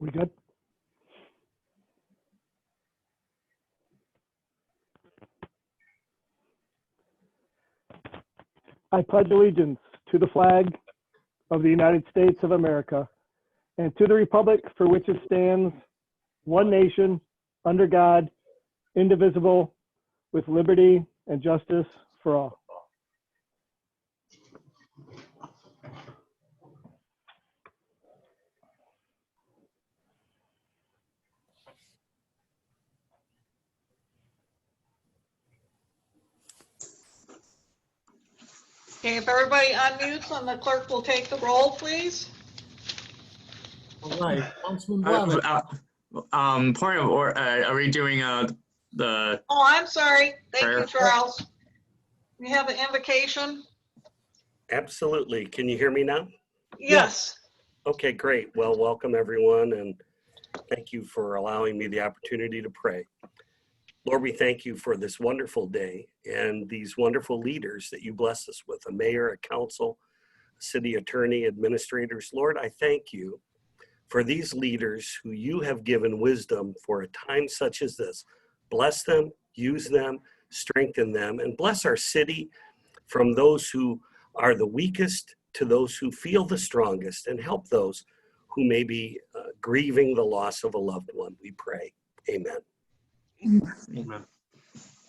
We good? I pledge allegiance to the flag of the United States of America and to the republic for which it stands, one nation, under God, indivisible, with liberty and justice for all. Okay, if everybody unmutes, and the clerk will take the roll, please. All right, Councilman Blevins. Point of order, are we doing the Oh, I'm sorry. Thank prayer? you, Charles. We have an invocation. Absolutely. Can you hear me now? Yes. Okay, great. Well, welcome everyone, and thank you for allowing me the opportunity to pray. Lord, we thank you for this wonderful day and these wonderful leaders that you bless us with, a mayor, a council, a city attorney, administrators. Lord, I thank you for these leaders who you have given wisdom for a time such as this. Bless them, use them, strengthen them, and bless our city from those who are the weakest to those who feel the strongest, and help those who may be grieving the loss of a loved one. We pray. Amen. Amen.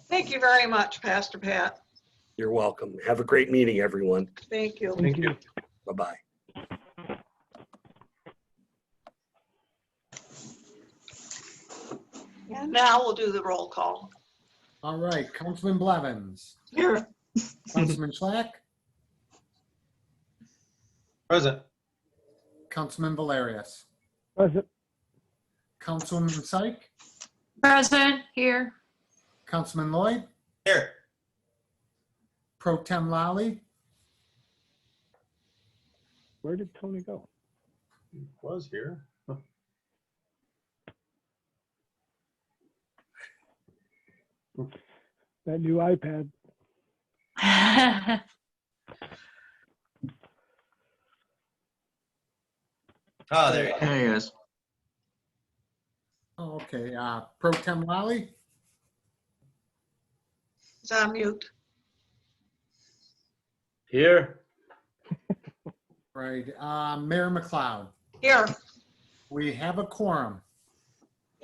Thank you very much, Pastor Pat. You're welcome. Have a great meeting, everyone. Thank you. Thank you. Bye-bye. And now we'll do the roll call. All right, Councilman Blevins. Here. Councilman Schlack. Present. Councilman Valerius. Present. Councilwoman Syke. Present, here. Councilman Lloyd. Here. Pro Tem Lally. Where did Tony go? He was here. That new iPad. Oh, there you go. Hey, guys. Oh, okay, Pro Tem Lally. It's on mute. Here. Right, Mayor McLeod. Here. We have a quorum.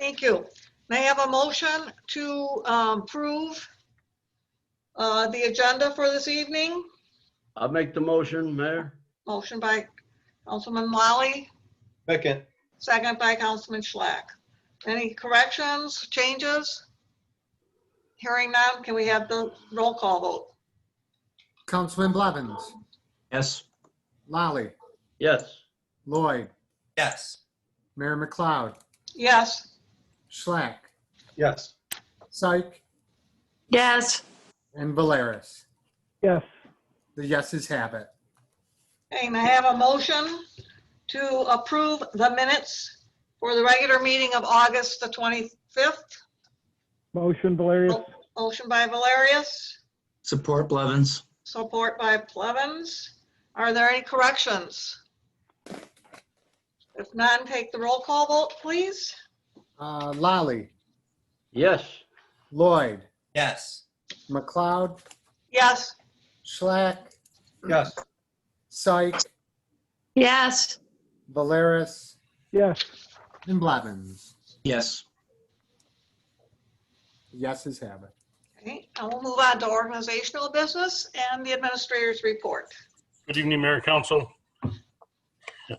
Thank you. May I have a motion to approve the agenda for this evening? I'll make the motion, Mayor. Motion by Councilman Lally, Second. second by Councilman Schlack. Any corrections, changes? Hearing none, can we have the roll call vote? Councilman Blevins. Yes. Lally. Yes. Lloyd. Yes. Mayor McLeod. Yes. Schlack. Yes. Syke. Yes. And Valerius. Yes. The yeses have it. Okay, may I have a motion to approve the minutes for the regular meeting of August the 25th? Motion, Valerius. Motion by Valerius, Support Blevins. support by Blevins. Are there any corrections? If none, take the roll call vote, please. Lally. Yes. Lloyd. Yes. McLeod. Yes. Schlack. Yes. Syke. Yes. Valerius. Yes. And Blevins. Yes. The yeses have it. Okay, and we'll move on to organizational business and the administrator's report. Good evening, Mayor Council.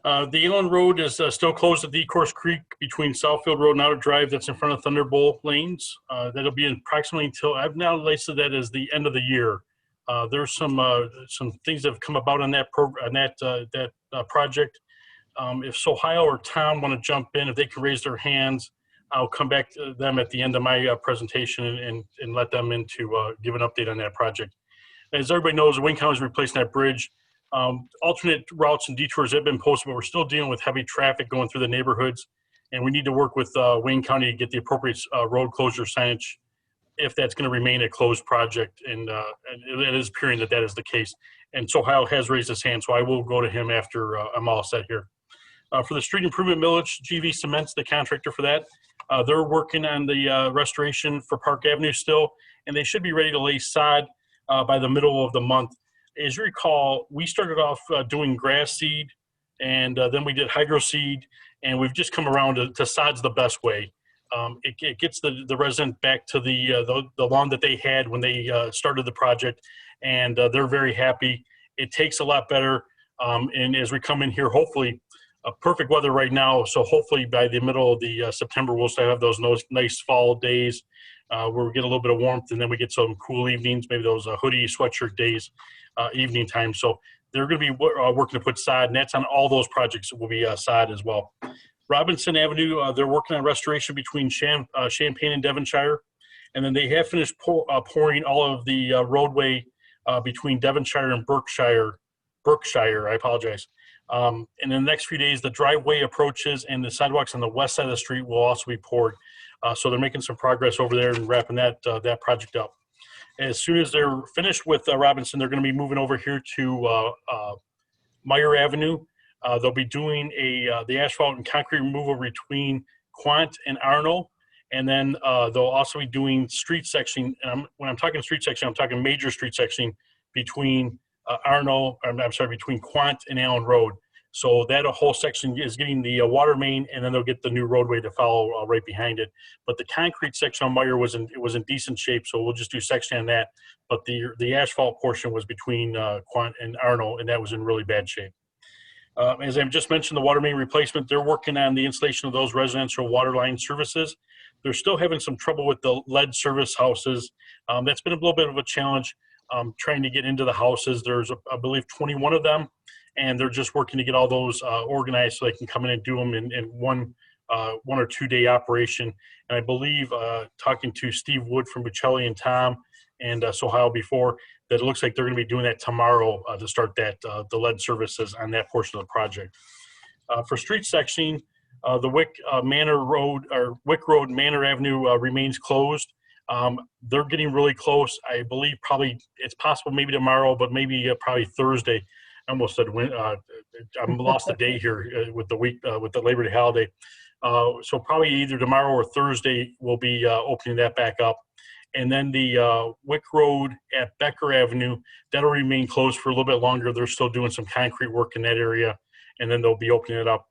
The Inland Road is still closed at Decourse Creek between Southfield Road and Outer Drive. That's in front of Thunderbolt Lanes. That'll be approximately until, I've now listed that as the end of the year. There's some things that have come about on that project. If Ohio or Tom want to jump in, if they can raise their hands, I'll come back to them at the end of my presentation and let them in to give an update on that project. As everybody knows, Wayne County is replacing that bridge. Alternate routes and detours have been posted, but we're still dealing with heavy traffic going through the neighborhoods, and we need to work with Wayne County to get the appropriate road closure signage if that's going to remain a closed project, and it is appearing that is the case. And so Ohio has raised his hand, so I will go to him after I'm all set here. For the street improvement millage, GV Cement's the contractor for that. They're working on the restoration for Park Avenue still, and they should be ready to lay sod by the middle of the month. As you recall, we started off doing grass seed, and then we did hydro seed, and we've just come around to sod's the best way. It gets the resident back to the lawn that they had when they started the project, and they're very happy. It takes a lot better, and as we come in here, hopefully, perfect weather right now, so hopefully by the middle of the September, we'll still have those nice fall days where we get a little bit of warmth, and then we get some cool evenings, maybe those hoodie, sweatshirt days, evening time. So they're going to be working to put sod, and that's on all those projects. Will be sod as well. Robinson Avenue, they're working on restoration between Champaign and Devonshire, and then they have finished pouring all of the roadway between Devonshire and Berkshire, I apologize. And in the next few days, the driveway approaches and the sidewalks on the west side of the street will also be poured. So they're making some progress over there and wrapping that project up. As soon as they're finished with Robinson, they're going to be moving over here to Meyer Avenue. They'll be doing the asphalt and concrete removal between Quandt and Arno. And then they'll also be doing street section. And when I'm talking street section, I'm talking major street section between between Quandt and Allen Road. So that whole section is getting the water main, and then they'll get the new roadway to follow right behind it. But the concrete section on Meyer was in decent shape, so we'll just do section on that. But the asphalt portion was between Quandt and Arno, and that was in really bad shape. As I just mentioned, the water main replacement, they're working on the installation of those residential water line services. They're still having some trouble with the lead service houses. That's been a little bit of a challenge. Trying to get into the houses. There's, I believe, 21 of them, and they're just working to get all those organized so they can come in and do them in one or 2 day operation. And I believe, talking to Steve Wood from Buccelli and Tom and Sohail before, that it looks like they're going to be doing that tomorrow to start that the lead services on that portion of the project. For street sectioning, the Wick Road Manor Avenue remains closed. They're getting really close. I believe probably it's possible maybe tomorrow, but maybe probably Thursday. I almost said I'm lost a day here with the week with the Labor Day holiday. So probably either tomorrow or Thursday we'll be opening that back up. And then the Wick Road at Becker Avenue, that'll remain closed for a little bit longer. They're still doing some concrete work in that area, and then they'll be opening it up.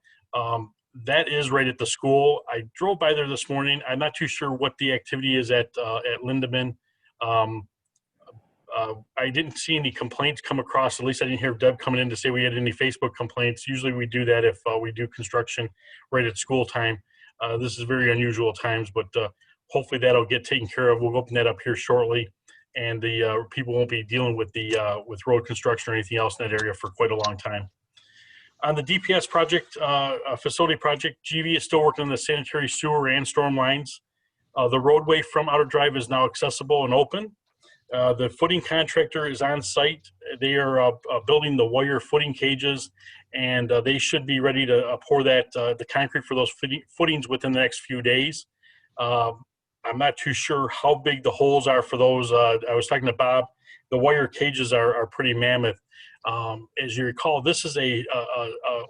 That is right at the school. I drove by there this morning. I'm not too sure what the activity is at Lindeman. I didn't see any complaints come across. At least I didn't hear Deb coming in to say we had any Facebook complaints. Usually we do that if we do construction right at school time. This is very unusual times, but hopefully that'll get taken care of. We'll open that up here shortly, and the people won't be dealing with with road construction or anything else in that area for quite a long time. On the DPS project, facility project, GV is still working on the sanitary sewer and storm lines. The roadway from Outer Drive is now accessible and open. The footing contractor is on site. They are building the wire footing cages, and they should be ready to pour that the concrete for those footings within the next few days. I'm not too sure how big the holes are for those. I was talking to Bob. The wire cages are pretty mammoth. As you recall, this is a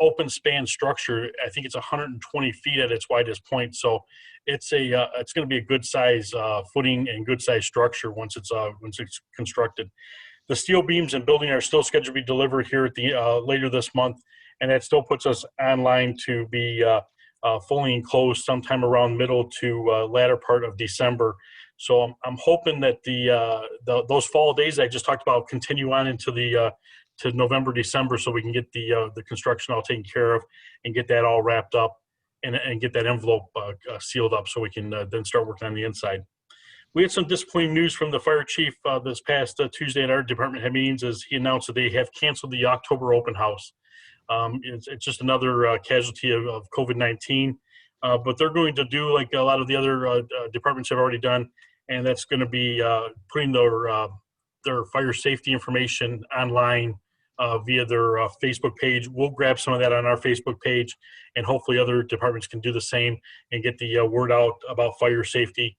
open span structure. I think it's 120 feet at its widest point. So it's going to be a good size footing and good size structure once it's constructed. The steel beams and building are still scheduled to be delivered here at the later this month, and that still puts us online to be fully enclosed sometime around middle to latter part of December. So I'm hoping that those fall days I just talked about continue on into to November, December, so we can get the construction all taken care of and get that all wrapped up and get that envelope sealed up so we can then start working on the inside. We had some disappointing news from the fire chief this past Tuesday at our department head meetings as he announced that they have canceled the October open house. It's just another casualty of COVID-19, but they're going to do like a lot of the other departments have already done, and that's going to be putting their fire safety information online via their Facebook page. We'll grab some of that on our Facebook page, and hopefully other departments can do the same and get the word out about fire safety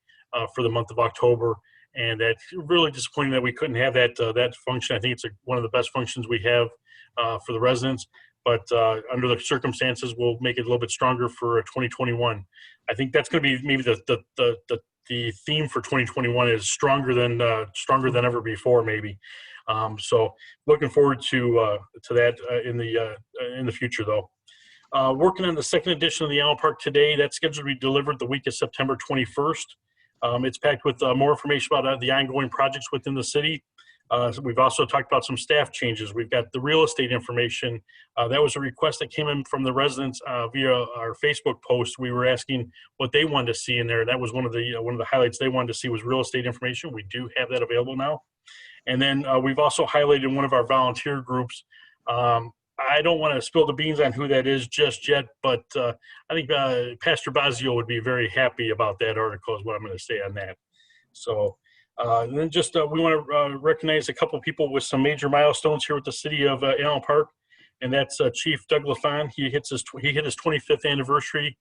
for the month of October. And that's really disappointing that we couldn't have that function. I think it's one of the best functions we have for the residents. but under the circumstances, we'll make it a little bit stronger for 2021. I think that's going to be maybe the theme for 2021 is stronger than ever before, maybe. So looking forward to that in the future, though. Working on the second edition of the Allen Park Today. That's scheduled to be delivered the week of September 21st. It's packed with more information about the ongoing projects within the city. So we've also talked about some staff changes. We've got the real estate information. That was a request that came in from the residents via our Facebook post. We were asking what they wanted to see in there. That was one of the highlights they wanted to see was real estate information. We do have that available now. And then we've also highlighted one of our volunteer groups. I don't want to spill the beans on who that is just yet, but I think Pastor Bazio would be very happy about that article is what I'm going to say on that. So and then just we want to recognize a couple of people with some major milestones here with the city of Allen Park, and that's Chief Doug LaFon. He hit his 25th anniversary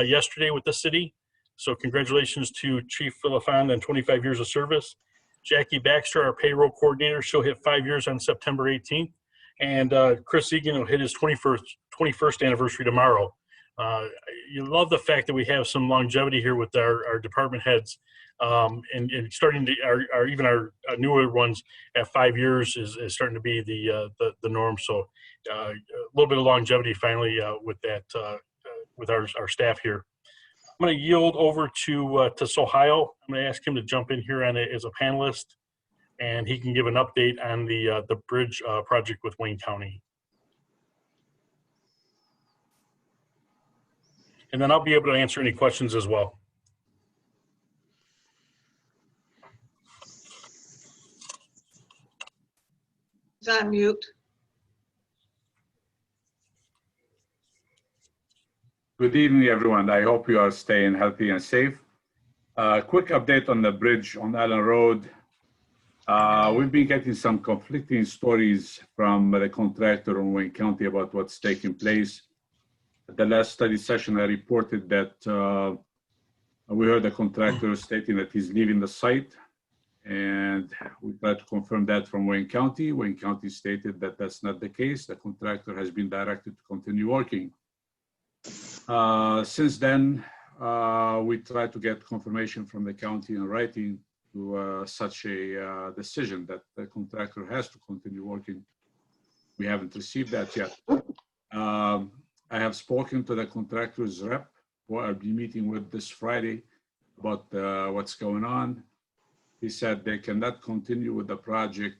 yesterday with the city. So congratulations to Chief LaFon on 25 years of service. Jackie Baxter, our payroll coordinator, she'll hit 5 years on September 18th. And Chris Egan will hit his 21st anniversary tomorrow. You love the fact that we have some longevity here with our department heads, and starting to even our newer ones at 5 years is starting to be the norm. So a little bit of longevity finally with that with our staff here. I'm going to yield over to Sohail. I'm going to ask him to jump in here as a panelist, and he can give an update on the bridge project with Wayne County. And then I'll be able to answer any questions as well. Is on mute. Good evening, everyone. I hope you are staying healthy and safe. Quick update on the bridge on Allen Road. We've been getting some conflicting stories from the contractor in Wayne County about what's taking place. At the last study session, I reported that we heard the contractor stating that he's leaving the site, and we tried to confirm that from Wayne County. Wayne County stated that that's not the case. The contractor has been directed to continue working. Since then, we tried to get confirmation from the county in writing to such a decision that the contractor has to continue working. We haven't received that yet. I have spoken to the contractor's rep, who I'll be meeting with this Friday, about what's going on. He said they cannot continue with the project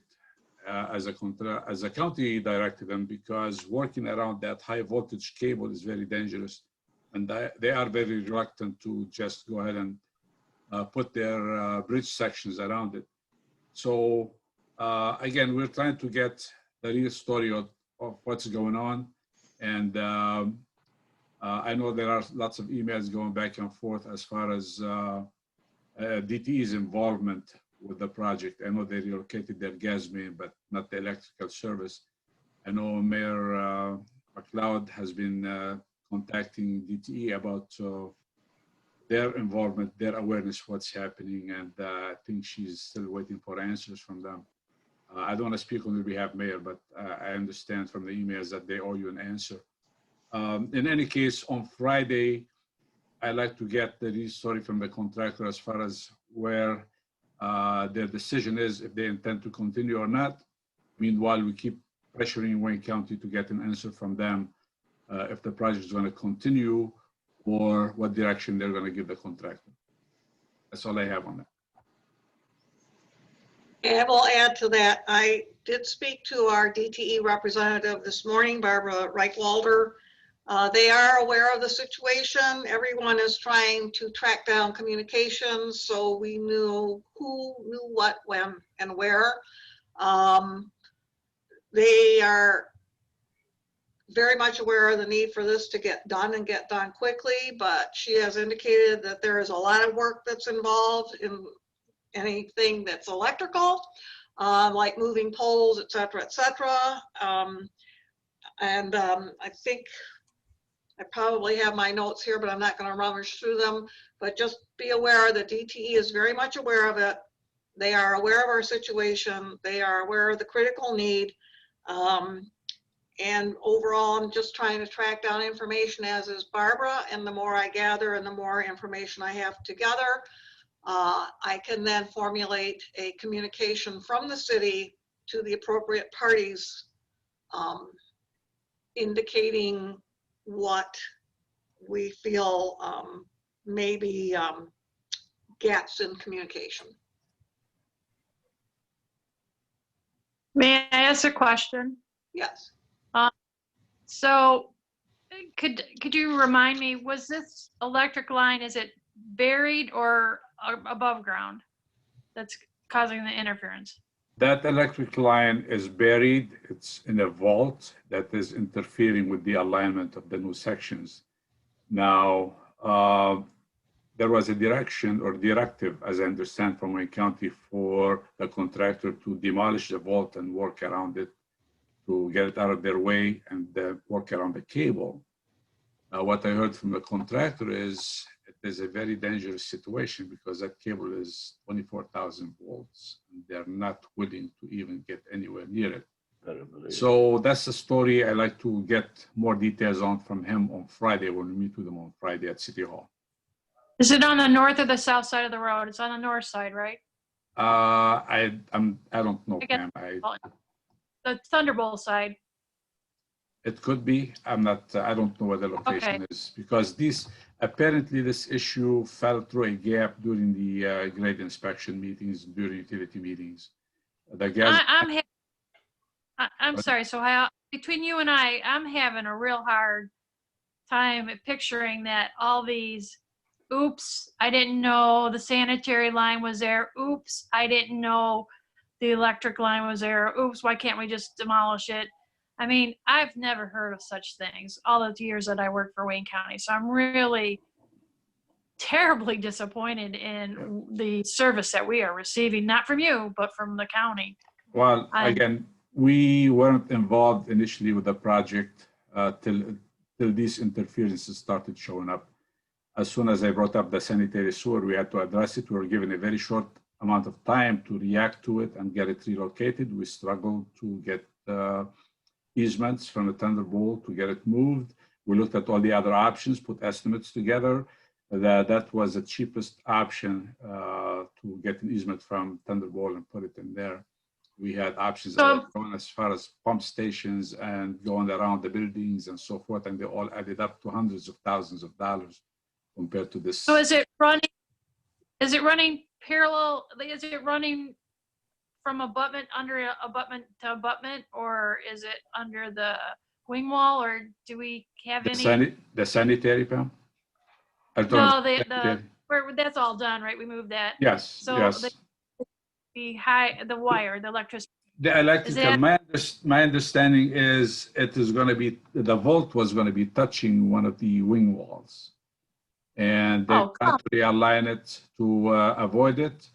as a county directed them, because working around that high voltage cable is very dangerous, and they are very reluctant to just go ahead and put their bridge sections around it. So again, we're trying to get the real story of what's going on. And I know there are lots of emails going back and forth as far as DTE's involvement with the project. I know they relocated their gas main, but not the electrical service. I know Mayor McLeod has been contacting DTE about their involvement, their awareness of what's happening, and I think she's still waiting for answers from them. I don't want to speak on their behalf, Mayor, but I understand from the emails that they owe you an answer. In any case, on Friday, I'd like to get the real story from the contractor as far as where their decision is, if they intend to continue or not. Meanwhile, we keep pressuring Wayne County to get an answer from them if the project is going to continue or what direction they're going to give the contractor. That's all I have on that. And I will add to that, I did speak to our DTE representative this morning, Barbara Reichwalder. They are aware of the situation. Everyone is trying to track down communications, so we knew who knew what, when, and where. They are very much aware of the need for this to get done and get done quickly, but she has indicated that there is a lot of work that's involved in anything that's electrical, like moving poles, et cetera, et cetera. I think I probably have my notes here, but I'm not going to rummage through them. But just be aware that DTE is very much aware of it. They are aware of our situation. They are aware of the critical need. And overall, I'm just trying to track down information, as is Barbara, and the more I gather and the more information I have together, I can then formulate a communication from the city to the appropriate parties, indicating what we feel may be gaps in communication. May I ask a question? Yes. So could you remind me, was this electric line, is it buried or above ground that's causing the interference? That electric line is buried. It's in a vault that is interfering with the alignment of the new sections. Now, there was a direction or directive, as I understand, from Wayne County for the contractor to demolish the vault and work around it to get it out of their way and work around the cable. What I heard from the contractor is it is a very dangerous situation because that cable is 24,000 volts. And they're not willing to even get anywhere near it. So that's the story. I like to get more details on from him on Friday when we meet with him on Friday at City Hall. Is it on the north or the south side of the road? It's on the north side, right? I don't know, Pam. The Thunderbolt side. It could be. I don't know where the location is because apparently this issue fell through a gap during the grade inspection meetings, during utility meetings. The gas. I'm sorry. So between you and I'm having a real hard time at picturing that all these, oops, I didn't know the sanitary line was there. Oops, I didn't know the electric line was there. Oops, why can't we just demolish it? I mean, I've never heard of such things all the years that I worked for Wayne County. So I'm really terribly disappointed in the service that we are receiving, not from you, but from the county. Well, again, we weren't involved initially with the project till these interferences started showing up. As soon as I brought up the sanitary sewer, we had to address it. We were given a very short amount of time to react to it and get it relocated. We struggled to get easements from the Thunderbolt to get it moved. We looked at all the other options, put estimates together. That was the cheapest option to get an easement from Thunderbolt and put it in there. We had options going as far as pump stations and going around the buildings and so forth, and they all added up to hundreds of thousands of dollars compared to this. So is it running parallel? Is it running from abutment under abutment to abutment, or is it under the wing wall, or do we have the sanitary pump? No, that's all done, right? We moved that. Yes. So yes. the wire, the electricity. The electrical, my understanding is it is going to be, the vault was going to be touching one of the wing walls. And they had to realign it to avoid it.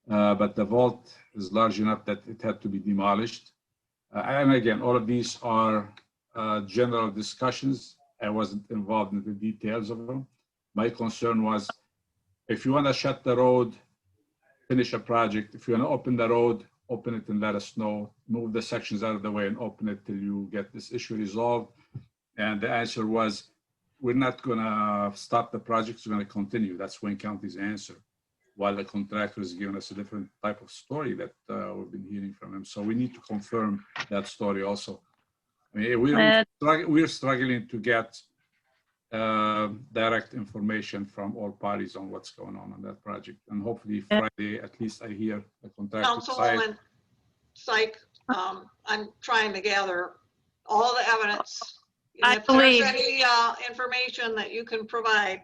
But the vault is large enough that it had to be demolished. And again, all of these are general discussions. I wasn't involved in the details of them. My concern was, if you want to shut the road, finish a project. If you want to open the road, open it and let us know. Move the sections out of the way and open it till you get this issue resolved. And the answer was, we're not going to stop the project. We're going to continue. That's Wayne County's answer. While the contractor is giving us a different type of story that we've been hearing from him. So we need to confirm that story also. I mean, we're struggling to get direct information from all parties on what's going on that project. And hopefully Friday, at least I hear the contractor side. Councilwoman Syke, I'm trying to gather all the evidence. If there's any information that you can provide,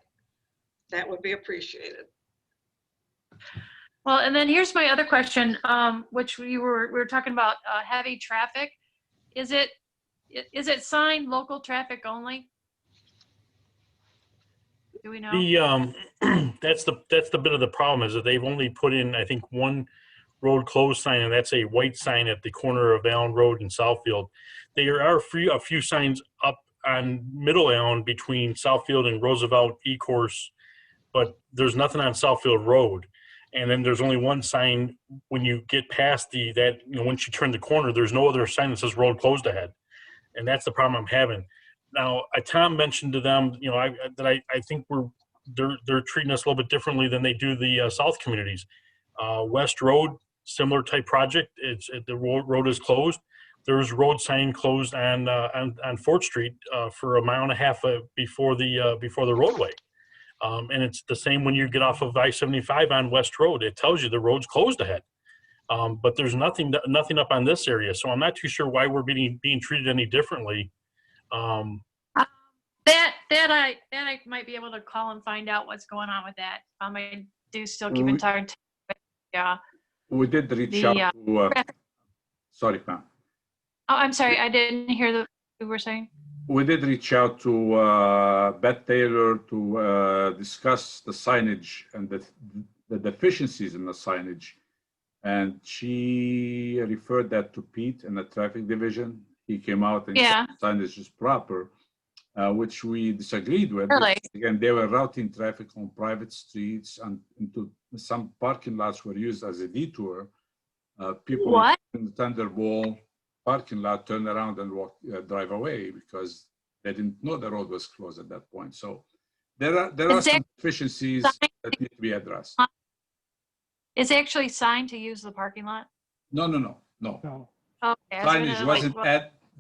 that would be appreciated. Well, and then here's my other question, which we were talking about heavy traffic. Is it signed local traffic only? Do we know? That's the bit of the problem, is that they've only put in, I think, one road closed sign, and that's a white sign at the corner of Allen Road and Southfield. There are a few signs up on Middle Allen between Southfield and Roosevelt E-Course, but there's nothing on Southfield Road. And then there's only one sign when you get past once you turn the corner, there's no other sign that says road closed ahead. And that's the problem I'm having. Now, Tom mentioned to them, you know, I think they're treating us a little bit differently than they do the South communities. West Road, similar type project. The road is closed. There's road sign closed on 4th Street for a mile and a half before the roadway. And it's the same when you get off of I-75 on West Road. It tells you the road's closed ahead. But there's nothing up on this area, so I'm not too sure why we're being treated any differently. That I might be able to call and find out what's going on with that. I do still keep in touch. Yeah. We did reach out to, sorry, ma'am. Oh, I'm sorry. I didn't hear what you were saying. We did reach out to Beth Taylor to discuss the signage and the deficiencies in the signage. And she referred that to Pete in the traffic division. He came out and said the signage is proper, which we disagreed with. Really? Again, they were routing traffic on private streets and into some parking lots were used as a detour. People in the Thunderball parking lot turn around and drive away because they didn't know the road was closed at that point. So there are some deficiencies that need to be addressed. It's actually signed to use the parking lot? No. Okay.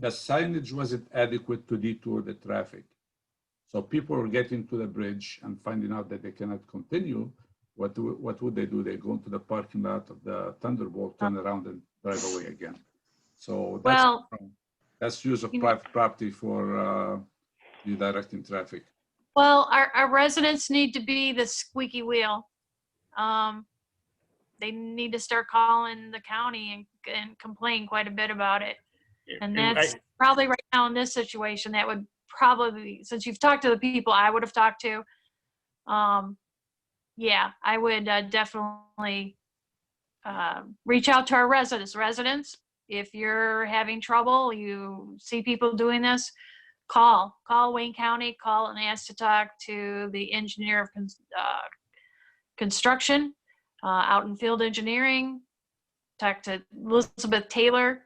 The signage wasn't adequate to detour the traffic. So people were getting to the bridge and finding out that they cannot continue. What would they do? They go into the parking lot of the Thunderbolt, turn around and drive away again. So that's use of private property for redirecting traffic. Well, our residents need to be the squeaky wheel. They need to start calling the county and complain quite a bit about it. And that's probably right now in this situation, that would probably, since you've talked to the people I would have talked to, yeah, I would definitely reach out to our residents. If you're having trouble, you see people doing this, call Wayne County, call and ask to talk to the engineer of construction, out in field engineering, talk to Elizabeth Taylor,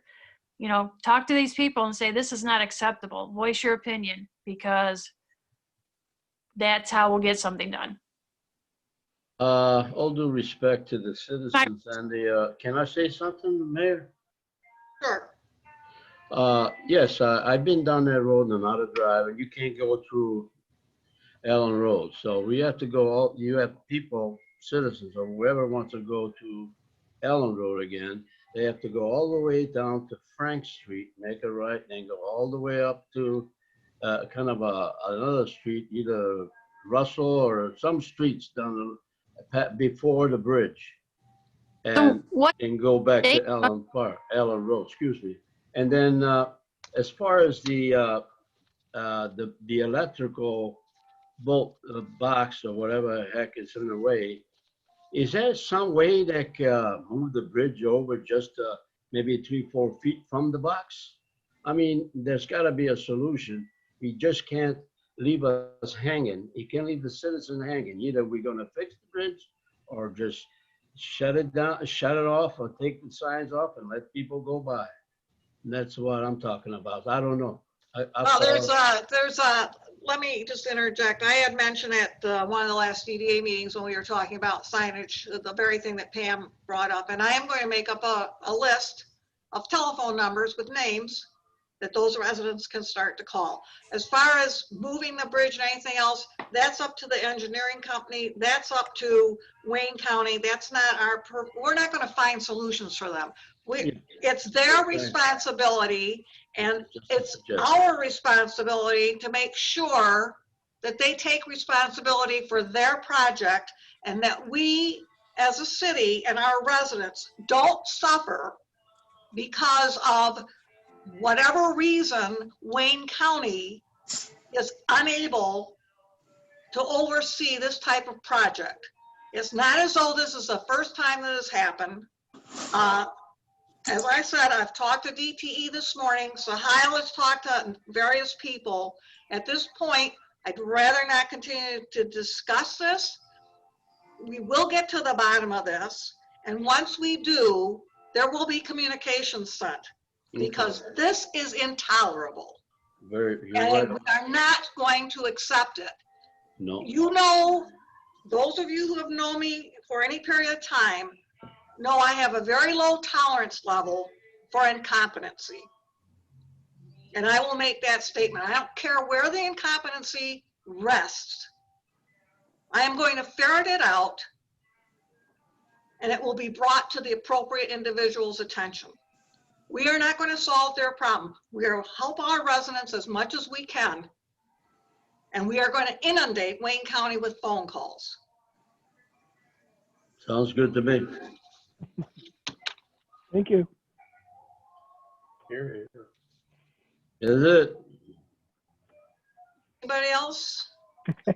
you know, talk to these people and say, this is not acceptable. Voice your opinion, because that's how we'll get something done. All due respect to the citizens and the, can I say something, Mayor? Sure. Yes, I've been down that road and out of drive, and you can't go through Allen Road. So we have to go, you have people, citizens or whoever wants to go to Allen Road again, they have to go all the way down to Frank Street, make a right, and go all the way up to kind of another street, either Russell or some streets down before the bridge, and go back to Allen Road, excuse me. And then as far as the electrical bolt box or whatever the heck is in the way, is there some way that can move the bridge over just maybe 3-4 feet from the box? I mean, there's got to be a solution. We just can't leave us hanging. You can't leave the citizen hanging. Either we're going to fix the bridge or just shut it down, shut it off, or take the signs off and let people go by. And that's what I'm talking about. I don't know. Let me just interject. I had mentioned at one of the last DDA meetings when we were talking about signage, the very thing that Pam brought up. And I am going to make up a list of telephone numbers with names that those residents can start to call. As far as moving the bridge and anything else, that's up to the engineering company. That's up to Wayne County. That's not we're not going to find solutions for them. It's their responsibility, and it's our responsibility to make sure that they take responsibility for their project, and that we as a city and our residents don't suffer because of whatever reason Wayne County is unable to oversee this type of project. It's not as though this is the first time that has happened. As I said, I've talked to DTE this morning. Sahil has talked to various people. At this point, I'd rather not continue to discuss this. We will get to the bottom of this. And once we do, there will be communications sent. because this is intolerable. Very, you're And right. we are not going to accept it. No, You know, those of you who have known me for any period of time know I have a very low tolerance level for incompetency. And I will make that statement. I don't care where the incompetency rests. I am going to ferret it out, and it will be brought to the appropriate individual's attention. We are not going to solve their problem. We are help our residents as much as we can. And we are going to inundate Wayne County with phone calls. sounds good to me. Thank you. Is it? Anybody else?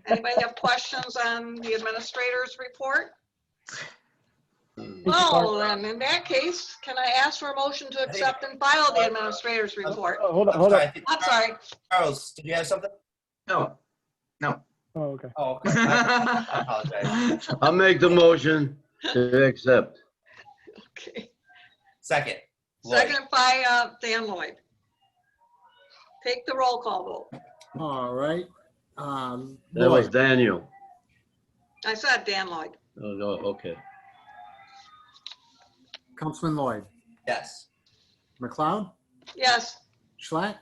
Anybody have questions on the administrator's report? Well, then in that case, can I ask for a motion to accept and file the administrator's report? Hold on, I'm hold on. sorry. I'm sorry. Charles, did you have something? No. Oh, okay. Oh, okay. I apologize. I'll make the motion to accept. Okay. Second. Lloyd. Second by Dan Lloyd. Take the roll call vote. All right. That was Lloyd, Daniel. I said Dan Lloyd. Oh, no, okay. Councilman Lloyd, Yes. McLeod, Yes. Schlack,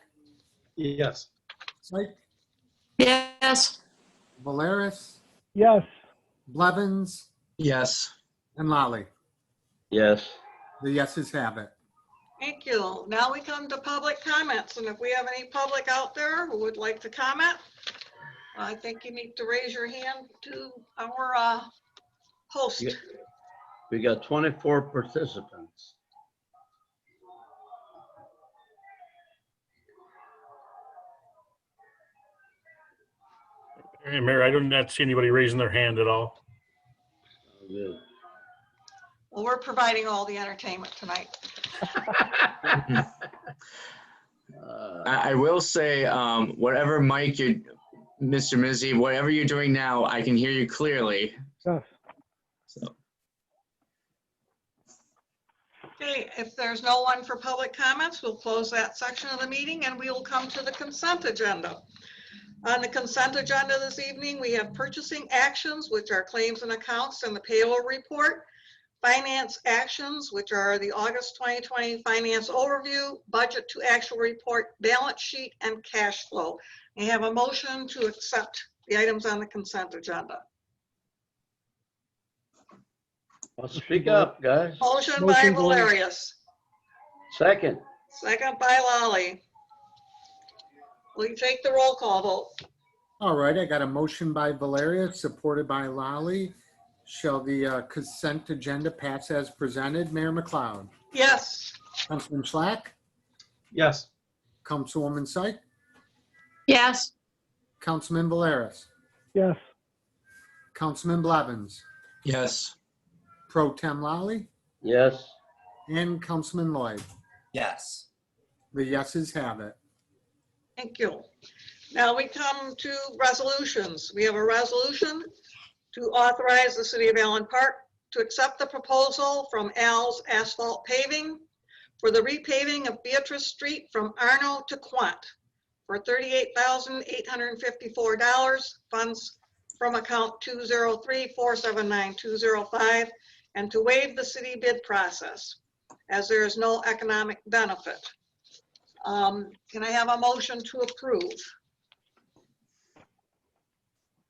Yes. Syke, Yes. Valeris, Yes. Blevins, Yes. and Lally. Yes. The yeses have it. Thank you. Now we come to public comments, and if we have any public out there who would like to comment, I think you need to raise your hand to our host. Yeah. We got 24 participants. Hey, Mayor, I do not see anybody raising their hand at all. Good. Well, we're providing all the entertainment tonight. I will say, whatever mic you, Mr. Mizzi, whatever you're doing now, I can hear you clearly. Yes. So, Okay, if there's no one for public comments, we'll close that section of the meeting and we will come to the consent agenda. On the consent agenda this evening, we have purchasing actions, which are claims and accounts, and the payroll report. Finance actions, which are the August 2020 finance overview, budget to actual report, balance sheet, and cash flow. We have a motion to accept the items on the consent agenda. Let's speak up, guys. Motion by Motion, Lloyd. Valerius, Second. second by Lally. Will you take the roll call vote? All right, I got a motion by Valeria, supported by Lally. Shall the consent agenda pass as presented? Mayor McLeod, Yes. Councilman Schlack, Yes. Councilwoman Syke, Yes. Councilman Valeris, Yes. Councilman Blevins, yes. Pro Tem Lally, Yes. and Councilman Lloyd. Yes. The yeses have it. Thank you. Now we come to resolutions. We have a resolution to authorize the city of Allen Park to accept the proposal from Al's Asphalt Paving for the repaving of Beatrice Street from Arno to Quandt for $38,854, funds from account 203-479-205, and to waive the city bid process as there is no economic benefit. Can I have a motion to approve?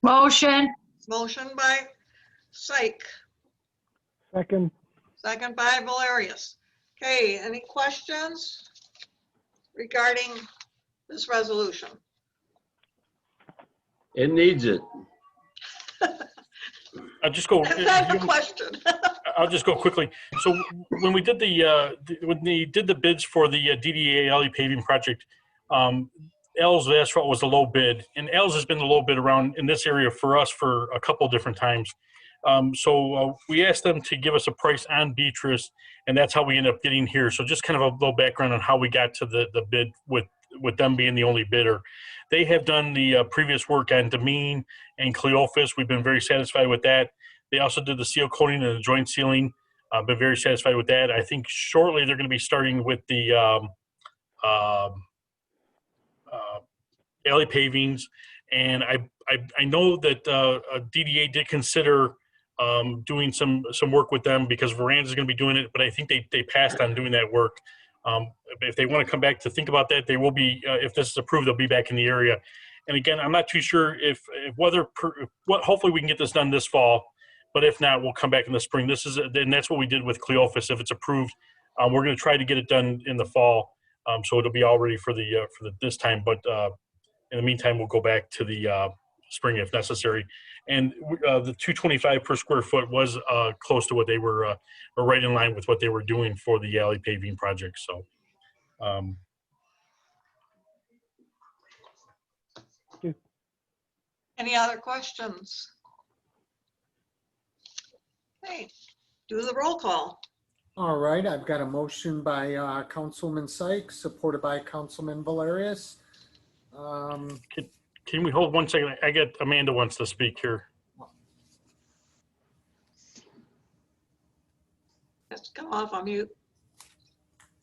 Motion. Motion by Syke, Second. second by Valerius. Okay, any questions regarding this resolution? It needs it. I'll just go. That's not the question. I'll just go quickly. So when we did when they did the bids for the DDA alley paving project, L's Asphalt was the low bid, and L's has been the low bid around in this area for us for a couple of different times. So we asked them to give us a price on Beatrice, and that's how we ended up getting here. So just kind of a little background on how we got to the bid with them being the only bidder. They have done the previous work on Demeen and Cleophas. We've been very satisfied with that. They also did the seal coating and the joint sealing. Been very satisfied with that. I think shortly they're going to be starting with the alley pavings. And I know that DDA did consider doing some work with them because Veranda's going to be doing it, but I think they passed on doing that work. If they want to come back to think about that, they will be, if this is approved, they'll be back in the area. And again, I'm not too sure if hopefully we can get this done this fall, but if not, we'll come back in the spring. And that's what we did with Cleophas. If it's approved, we're going to try to get it done in the fall. So it'll be all ready for this time. But in the meantime, we'll go back to the spring if necessary. And the $225 per square foot was close to what they were, or right in line with what they were doing for the alley paving project. So. Any other questions? Okay, do the roll call. All right, I've got a motion by Councilman Sykes, supported by Councilman Valerius. Can we hold 1 second? I get Amanda wants to speak here. Just come off on mute.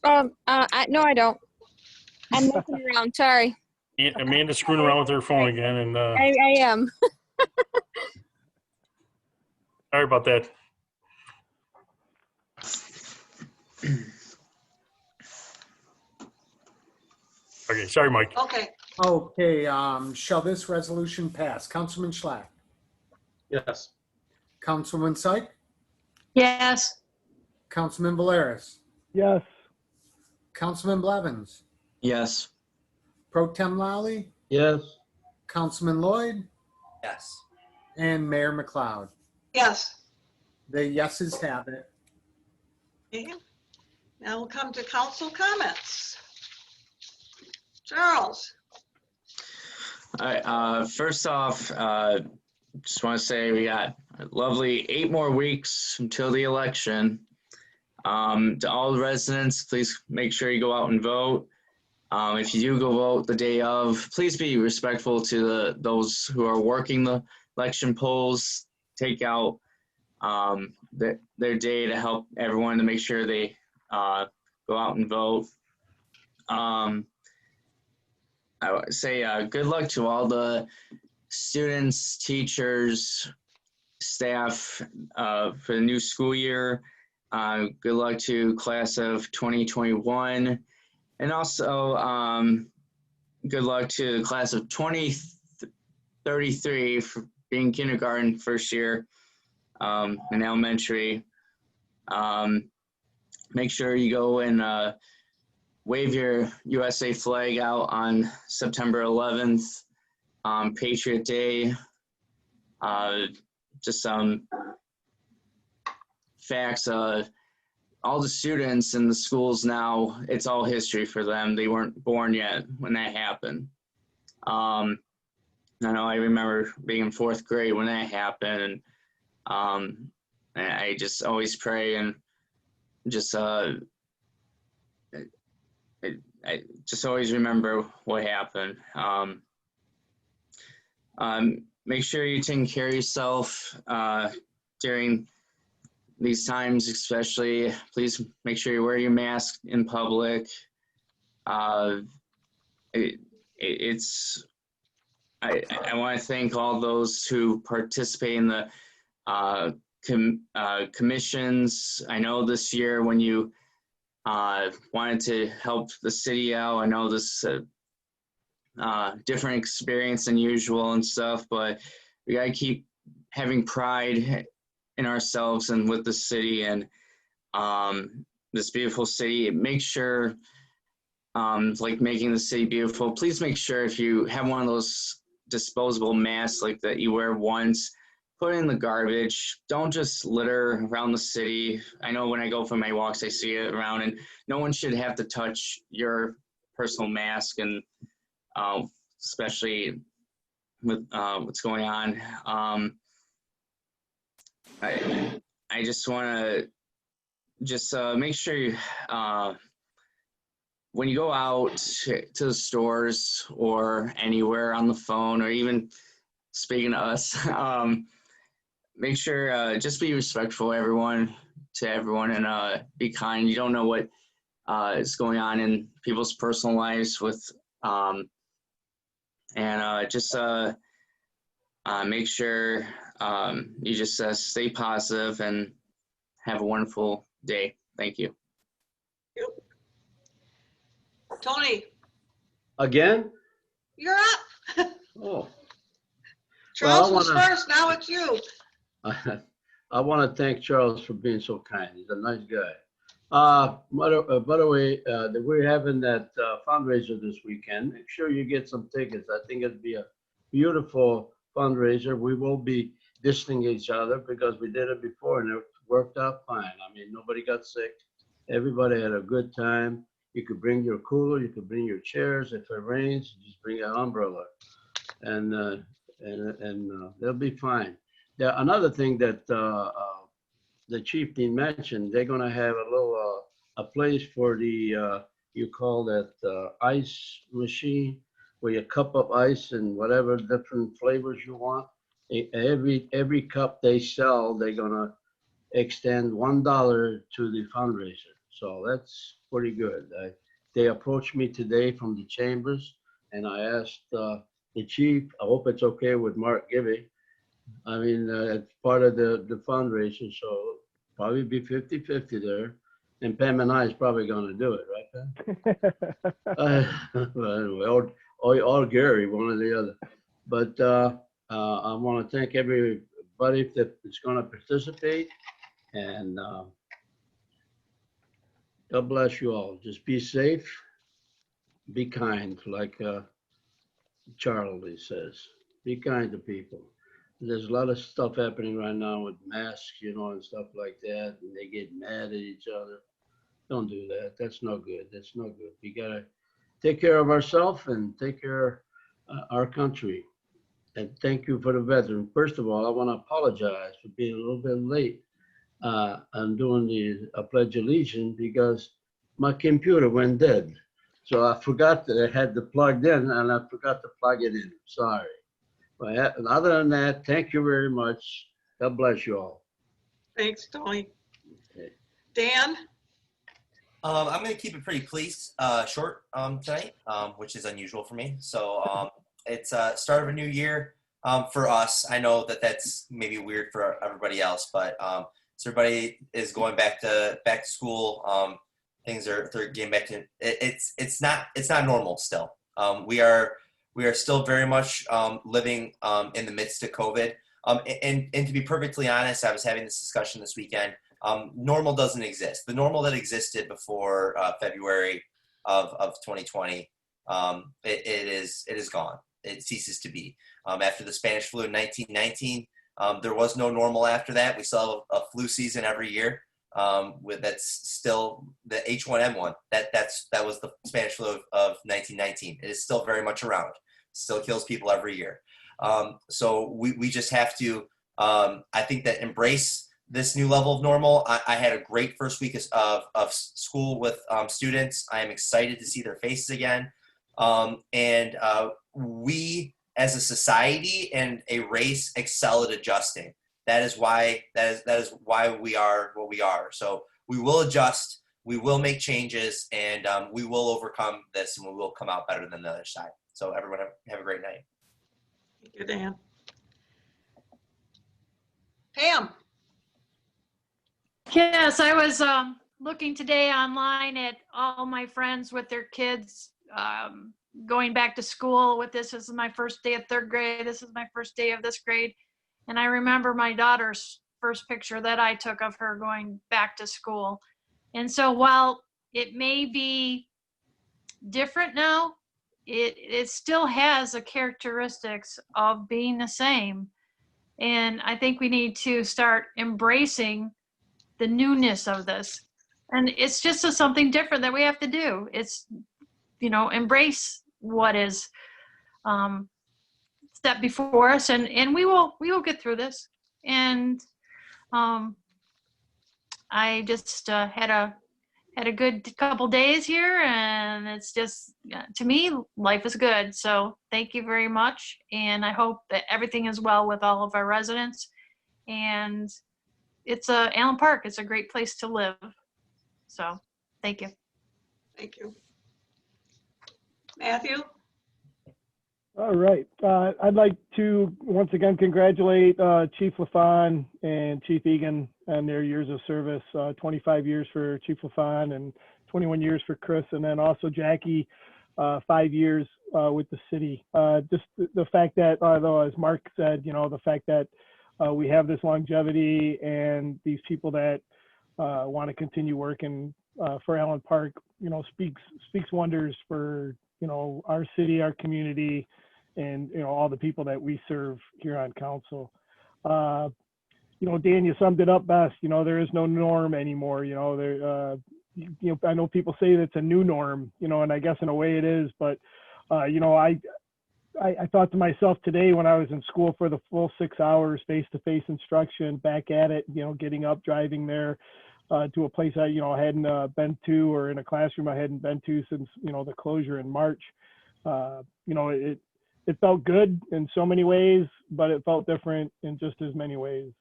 No, I don't. I'm messing around. Sorry. Amanda's screwing around with her phone again, and I am. sorry about that. Okay, sorry, Mike. Okay, Okay, shall this resolution pass? Councilman Schlack, Yes. Councilman Sykes, Yes. Councilman Valerius, Yes. Councilman Blevins, Yes. Pro Tem Lally, Yes. Councilman Lloyd, Yes. and Mayor McLeod. yes. The yeses have it. Okay. Now we'll come to council comments. Charles? All right, first off, just want to say we got a lovely 8 more weeks until the election. To all the residents, please make sure you go out and vote. If you do go vote the day of, please be respectful to those who are working the election polls. Take out their day to help everyone to make sure they go out and vote. I would say good luck to all the students, teachers, staff for the new school year. Good luck to class of 2021. And also good luck to the class of 2033 for being kindergarten first year in elementary. Make sure you go and wave your USA flag out on September 11th, Patriot Day. Just some facts. All the students in the schools now, it's all history for them. They weren't born yet when that happened. I know I remember being in 4th grade when that happened, and I just always pray and just I just always remember what happened. Make sure you're taking care of yourself during these times, especially. Please make sure you wear your mask in public. I want to thank all those who participate in the commissions. I know this year when you wanted to help the city out, I know this different experience than usual and stuff, but we gotta keep having pride in ourselves and with the city and this beautiful city. Make sure, like making the city beautiful, please make sure if you have one of those disposable masks like that you wear once, put it in the garbage. Don't just litter around the city. I know when I go for my walks, I see it around, and no one should have to touch your personal mask, and especially with what's going on. I just want to just make sure you, when you go out to the stores or anywhere on the phone, or even speaking to us, make sure just be respectful to everyone, and be kind. You don't know what is going on in people's personal lives with, just make sure you just stay positive and have a wonderful day. Thank you. Tony, Again? you're up. Oh. Charles I was wanna- first, now it's you. I want to thank Charles for being so kind. He's a nice guy. By the way, we're having that fundraiser this weekend. Make sure you get some tickets. I think it'd be a beautiful fundraiser. We will be distancing each other because we did it before and it worked out fine. I mean, nobody got sick. Everybody had a good time. You could bring your cooler, you could bring your chairs. If it rains, you just bring an umbrella, and they'll be fine. Another thing that the chief didn't mention, they're gonna have a little a place for the you call that ice machine, where you cup up ice and whatever different flavors you want. Every cup they sell, they're gonna extend $1 to the fundraiser. So that's pretty good. They approached me today from the chambers, and I asked the chief. I hope it's okay with Mark Gibby. I mean, it's part of the fundraiser, so probably be 50-50 there. And Pam and I is probably going to do it, right, Pam? Or Gary, one or the other. But I want to thank everybody that is going to participate, and God bless you all. Just be safe, be kind, like Charlie says. Be kind to people. There's a lot of stuff happening right now with masks, and stuff like that, and they get mad at each other. Don't do that. That's no good. That's no good. We gotta take care of ourselves and take care of our country. And thank you for the veteran. First of all, I want to apologize for being a little bit late. I'm doing the Pledge of Allegiance because my computer went dead. So I forgot that I had it plugged in, and I forgot to plug it in. Sorry. But other than that, thank you very much. God bless you all. Thanks, Tony. Okay. Dan? I'm going to keep it pretty short tonight, which is unusual for me. So it's start of a new year for us. I know that that's maybe weird for everybody else, but so everybody is going back to school. Things they're getting back to it's not normal still. We are still very much living in the midst of COVID. And to be perfectly honest, I was having this discussion this weekend. Normal doesn't exist. The normal that existed before February of 2020, it is gone. It ceases to be. After the Spanish flu in 1919, there was no normal after that. We still have a flu season every year. That's still the H1N1. That was the Spanish flu of 1919. It is still very much around. Still kills people every year. So we just have to, I think, that embrace this new level of normal. I had a great first week of school with students. I am excited to see their faces again. And we as a society and a race excel at adjusting. That is why we are what we are. So we will adjust, we will make changes, and we will overcome this, and we will come out better than the other side. So everyone have a great night. Thank you, Dan. Pam? Yes, I was looking today online at all my friends with their kids going back to school with this. This is my first day of third grade. This is my first day of this grade. And I remember my daughter's first picture that I took of her going back to school. And so while it may be different now, it still has the characteristics of being the same. And I think we need to start embracing the newness of this. And it's just something different that we have to do. It's, embrace what is step before us, and we will get through this. And I just had a good couple days here, and it's just, to me, life is good. So thank you very much, and I hope that everything is well with all of our residents. And it's Allen Park. It's a great place to live. So thank you. Thank you. Matthew? All right. I'd like to once again congratulate Chief LaFawn and Chief Egan on their years of service. 25 years for Chief LaFawn and 21 years for Chris, and then also Jackie, 5 years with the city. Just the fact that, although as Mark said, the fact that we have this longevity and these people that want to continue working for Allen Park, speaks wonders for our city, our community, and all the people that we serve here on council. Dan, you summed it up best. There is no norm anymore. I know people say that it's a new norm, and I guess in a way it is, but I thought to myself today when I was in school for the full 6 hours face-to-face instruction, back at it, getting up, driving there to a place I hadn't been to, or in a classroom I hadn't been to since the closure in March. It felt good in so many ways, but it felt different in just as many ways.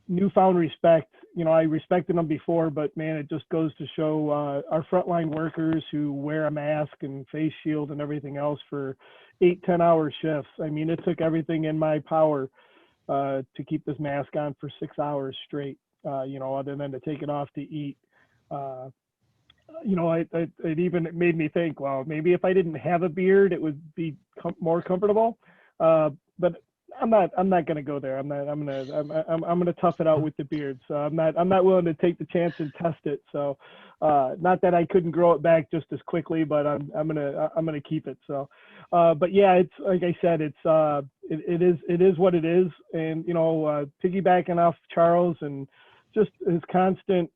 Newfound respect. I respected them before, but man, it just goes to show our frontline workers who wear a mask and face shield and everything else for 8-10 hour shifts. I mean, it took everything in my power to keep this mask on for 6 hours straight, other than to take it off to eat. It even made me think, well, maybe if I didn't have a beard, it would be more comfortable. But I'm not going to go there. I'm going to tough it out with the beard. So I'm not willing to take the chance and test it. So not that I couldn't grow it back just as quickly, but I'm going to keep it. So, but yeah, it's like I said, it is what it is. And, piggybacking off Charles and just his constant,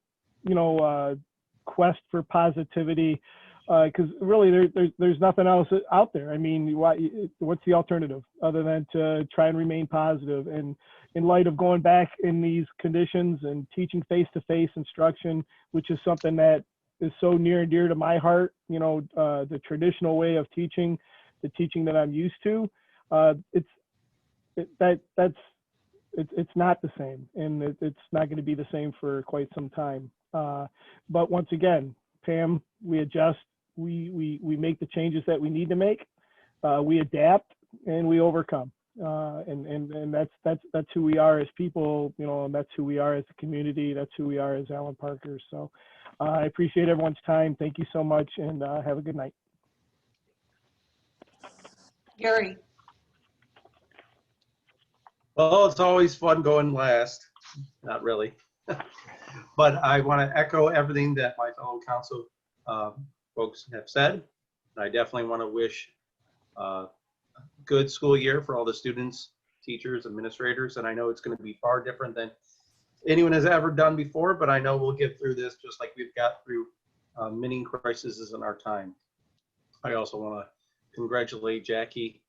quest for positivity, because really there's nothing else out there. I mean, what's the alternative other than to try and remain positive? And in light of going back in these conditions and teaching face-to-face instruction, which is something that is so near and dear to my heart, the traditional way of teaching, the teaching that I'm used to, it's not the same, and it's not going to be the same for quite some time. But once again, Pam, we adjust, we make the changes that we need to make, we adapt, and we overcome. And that's who we are as people, and that's who we are as a community. That's who we are as Allen Parkers. So I appreciate everyone's time. Thank you so much, and have a good night. Gary? Well, it's always fun going last. Not really. But I want to echo everything that my fellow council folks have said. I definitely want to wish a good school year for all the students, teachers, administrators. And I know it's going to be far different than anyone has ever done before, but I know we'll get through this just like we've got through many crises in our time. I also want to congratulate Jackie,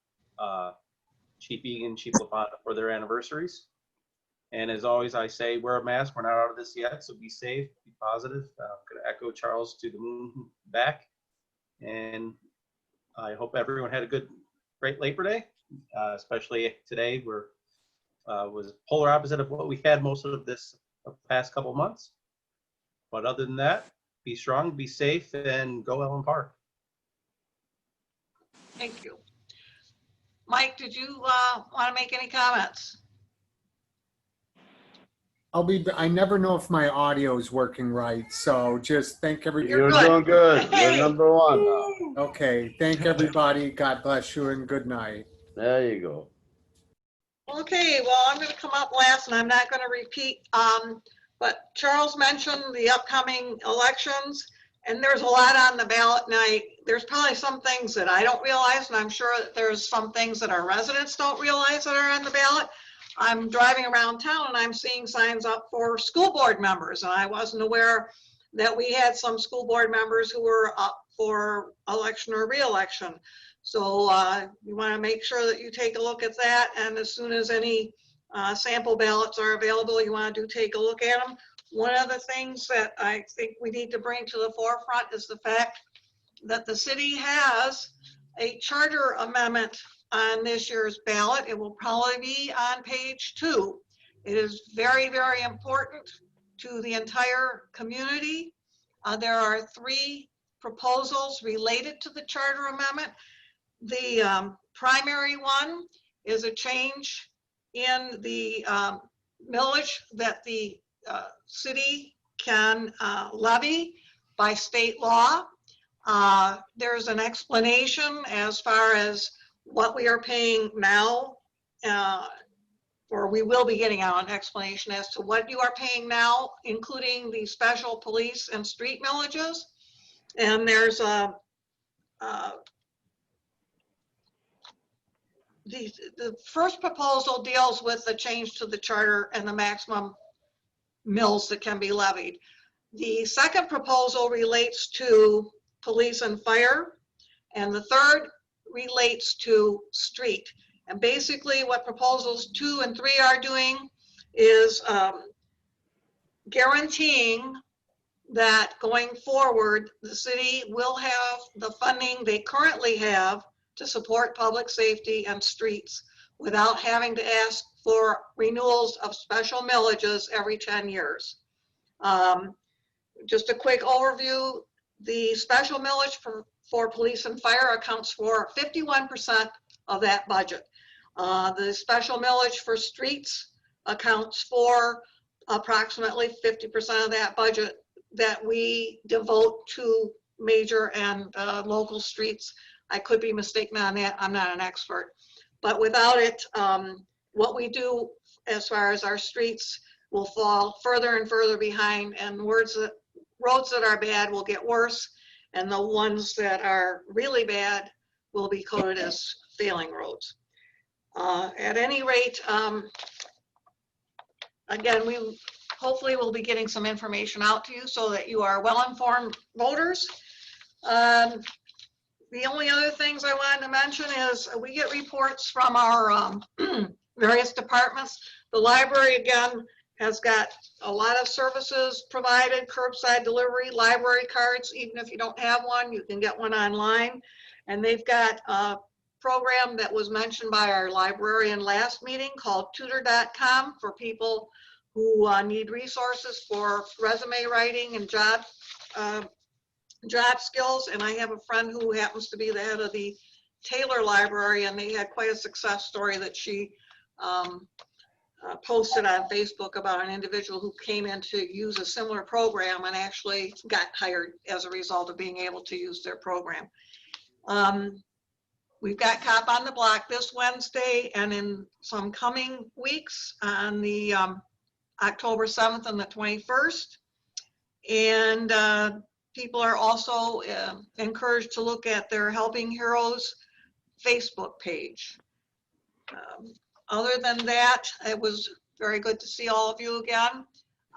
Chief Egan, Chief LaFawn for their anniversaries. And as always, I say, wear a mask. We're not out of this yet, so be safe, be positive. I'm going to echo Charles to the moon back. And I hope everyone had a great Labor Day, especially today, where was polar opposite of what we had most of this past couple months. But other than that, be strong, be safe, and go Allen Park. Thank you. Mike, did you want to make any comments? I never know if my audio is working right, so just thank everybody. You're doing good. You're number one now. Okay, thank everybody. God bless you and good night. There you go. Okay, well, I'm going to come up last, and I'm not going to repeat, but Charles mentioned the upcoming elections, and there's a lot on the ballot night. There's probably some things that I don't realize, and I'm sure that there's some things that our residents don't realize that are on the ballot. I'm driving around town and I'm seeing signs up for school board members, and I wasn't aware that we had some school board members who were up for election or re-election. So you want to make sure that you take a look at that, and as soon as any sample ballots are available, you want to take a look at them. One of the things that I think we need to bring to the forefront is the fact that the city has a charter amendment on this year's ballot. It will probably be on page 2. It is very, very important to the entire community. There are 3 proposals related to the charter amendment. The primary one is a change in the millage that the city can levy by state law. There's an explanation as far as what we are paying now, or we will be getting out an explanation as to what you are paying now, including the special police and street millages. And there's the first proposal deals with the change to the charter and the maximum mills that can be levied. The second proposal relates to police and fire, and the third relates to street. And basically what proposals 2 and 3 are doing is guaranteeing that going forward, the city will have the funding they currently have to support public safety and streets without having to ask for renewals of special millages every 10 years. Just a quick overview, the special millage for police and fire accounts for 51% of that budget. The special millage for streets accounts for approximately 50% of that budget that we devote to major and local streets. I could be mistaken on that. I'm not an expert. But without it, what we do as far as our streets will fall further and further behind, and roads that are bad will get worse, and the ones that are really bad will be coded as failing roads. At any rate, again, we hopefully will be getting some information out to you so that you are well-informed voters. The only other things I wanted to mention is we get reports from our various departments. The library, again, has got a lot of services provided, curbside delivery, library cards. Even if you don't have one, you can get one online. And they've got a program that was mentioned by our librarian last meeting called tutor.com for people who need resources for resume writing and job skills. And I have a friend who happens to be the head of the Taylor Library, and they had quite a success story that she posted on Facebook about an individual who came in to use a similar program and actually got hired as a result of being able to use their program. We've got Cop on the Block this Wednesday, and in some coming weeks on the October 7th and the 21st. And people are also encouraged to look at their Helping Heroes Facebook page. Other than that, it was very good to see all of you again.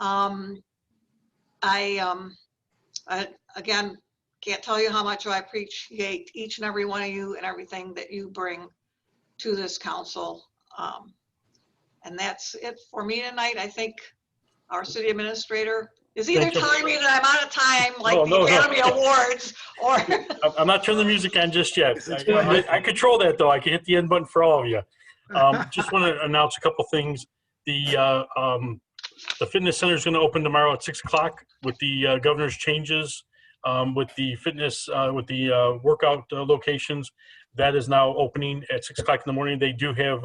I again, can't tell you how much I appreciate each and every one of you and everything that you bring to this council. And that's it for me tonight. I think our city administrator is either telling me that I'm out of time, like the Academy Awards, or I'm not turning the music on just yet. I control that though. I can hit the end button for all of you. Just want to announce a couple things. The fitness center is going to open tomorrow at 6 o'clock with the governor's changes. With the fitness, with the workout locations, that is now opening at 6 o'clock in the morning. They do have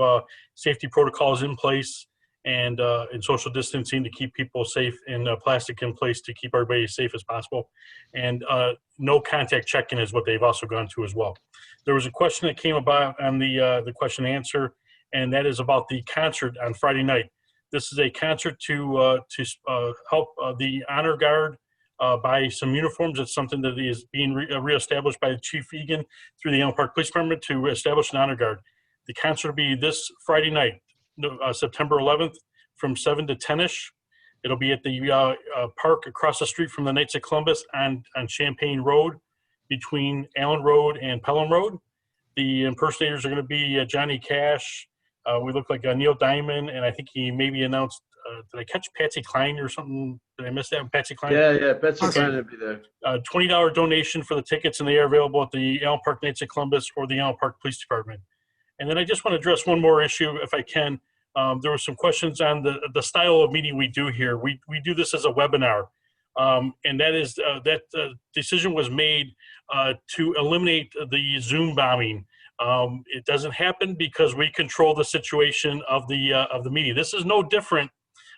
safety protocols in place and social distancing to keep people safe, and plastic in place to keep everybody as safe as possible. And no contact check-in is what they've also gone to as well. There was a question that came about on the question and answer, and that is about the concert on Friday night. This is a concert to help the Honor Guard buy some uniforms. It's something that is being reestablished by Chief Egan through the Allen Park Police Department to establish an Honor Guard. The concert will be this Friday night, September 11th, from 7 to 10-ish. It'll be at the park across the street from the Knights of Columbus on Champaign Road, between Allen Road and Pelham Road. The impersonators are going to be Johnny Cash. We look like Neil Diamond, and I think he maybe announced, did I catch Patsy Cline or something? Did I miss that? Patsy Cline? Yeah, Patsy Cline will be there. $20 donation for the tickets, and they are available at the Allen Park Knights of Columbus or the Allen Park Police Department. And then I just want to address one more issue, if I can. There were some questions on the style of meeting we do here. We do this as a webinar. And that is that decision was made to eliminate the Zoom bombing. It doesn't happen because we control the situation of the meeting. This is no different.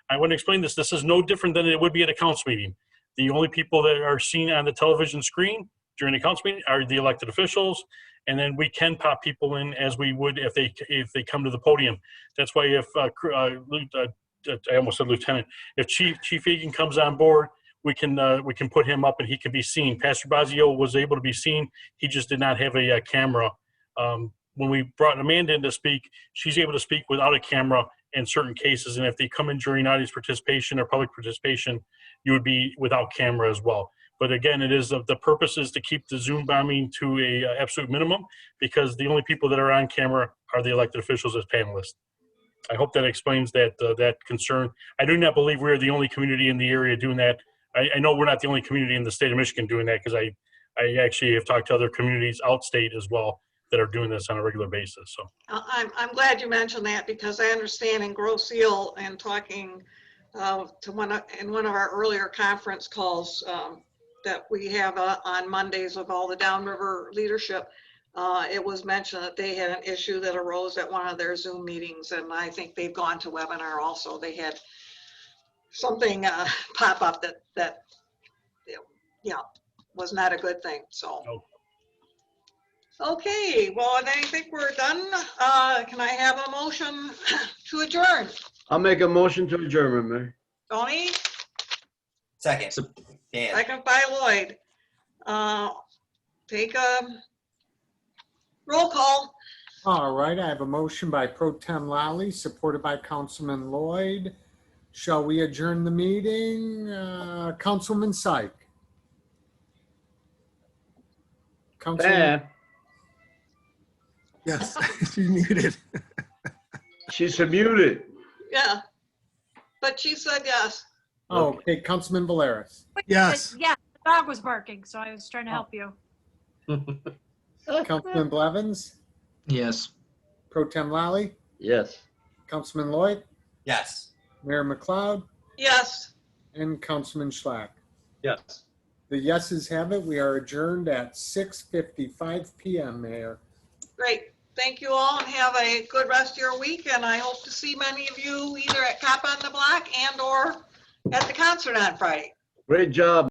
I want to explain this. This is no different than it would be at a council meeting. The only people that are seen on the television screen during the council meeting are the elected officials, and then we can pop people in as we would if they come to the podium. That's why if I almost said Lieutenant, if Chief Egan comes on board, we can put him up and he can be seen. Pastor Bazio was able to be seen. He just did not have a camera. When we brought Amanda in to speak, she's able to speak without a camera in certain cases. And if they come in during audience participation or public participation, you would be without camera as well. But again, it is the purpose is to keep the Zoom bombing to a absolute minimum, because the only people that are on camera are the elected officials as panelists. I hope that explains that concern. I do not believe we're the only community in the area doing that. I know we're not the only community in the state of Michigan doing that, because I actually have talked to other communities outstate as well that are doing this on a regular basis. So I'm glad you mentioned that, because I understand in Grosse Ile and talking to one of our earlier conference calls that we have on Mondays with all the downriver leadership, it was mentioned that they had an issue that arose at one of their Zoom meetings, and I think they've gone to webinar also. They had something pop up that was not a good thing. So. No. Okay, well, I think we're done. Can I have a motion to adjourn? I'll make a motion to adjourn, Mayor. Tony, Second. Dan. second by Lloyd. Take a roll call. All right, I have a motion by Pro Tem Lally, supported by Councilman Lloyd. Shall we adjourn the meeting? Councilman Syke. Councilman, Bad. Yes, she's muted. She's muted. Yeah, but she said yes. oh, okay, Councilman Valeris. Yes. Yeah, the dog was barking, so I was trying to help you. Councilman Blevins, Yes. Pro Tem Lally, Yes. Councilman Lloyd, Yes. Mayor McLeod, Yes. and Councilman Schlack. Yes. The yeses have it. We are adjourned at 6:55 p.m., Mayor. Great. Thank you all, and have a good rest of your week. And I hope to see many of you either at Cop on the Block and or at the concert on Friday. Great job.